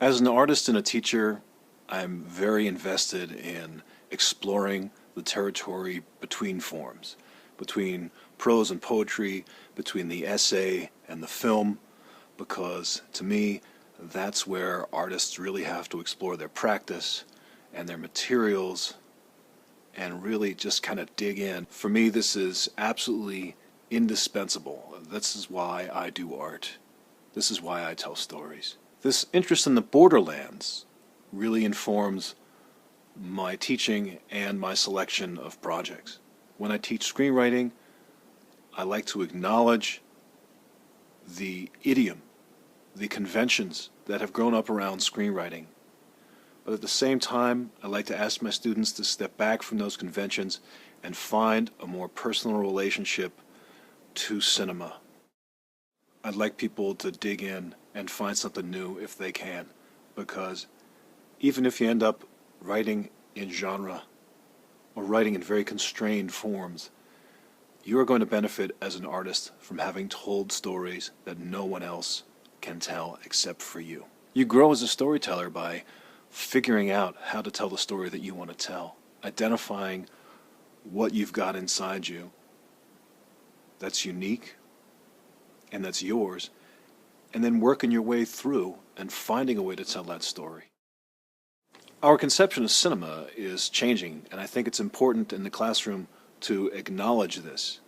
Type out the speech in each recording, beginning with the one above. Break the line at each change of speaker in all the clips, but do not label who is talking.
As an artist and a teacher, I'm very invested in exploring the territory between forms, between prose and poetry, between the essay and the film, because to me, that's where artists really have to explore their practice and their materials and really just kind of dig in. For me, this is absolutely indispensable. This is why I do art. This is why I tell stories. This interest in the borderlands really informs my teaching and my selection of projects. When I teach screenwriting, I like to acknowledge the idiom, the conventions that have grown up around screenwriting. But at the same time, I like to ask my students to step back from those conventions and find a more personal relationship to cinema. I'd like people to dig in and find something new if they can, because even if you end up writing in genre or writing in very constrained forms, you are going to benefit as an artist from having told stories that no one else can tell except for you. You grow as a storyteller by figuring out how to tell the story that you want to tell, identifying what you've got inside you that's unique and that's yours, and then working your way through and finding a way to tell that story. Our conception of cinema is changing, and I think it's important in the classroom to acknowledge this.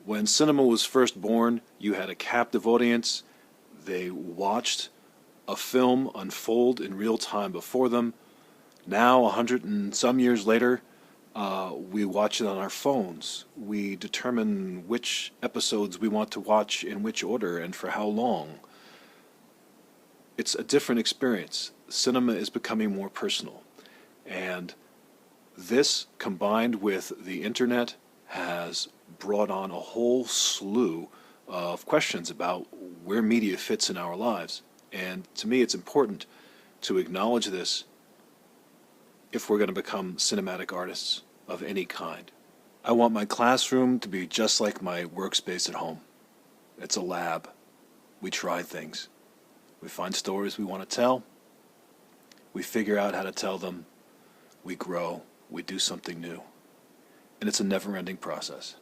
When cinema was first born, you had a captive audience. They watched a film unfold in real time before them. Now, 100 and some years later, we watch it on our phones. We determine which episodes we want to watch in which order and for how long. It's a different experience. Cinema is becoming more personal. And this, combined with the internet, has brought on a whole slew of questions about where media fits in our lives. And to me, it's important to acknowledge this if we're going to become cinematic artists of any kind. I want my classroom to be just like my workspace at home. It's a lab. We try things. We find stories we want to tell. We figure out how to tell them. We grow. We do something new. And it's a never-ending process.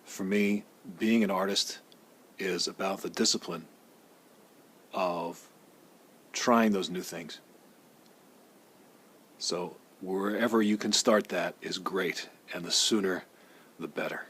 For me, being an artist is about the discipline of trying those new things. So wherever you can start that is great, and the sooner, the better.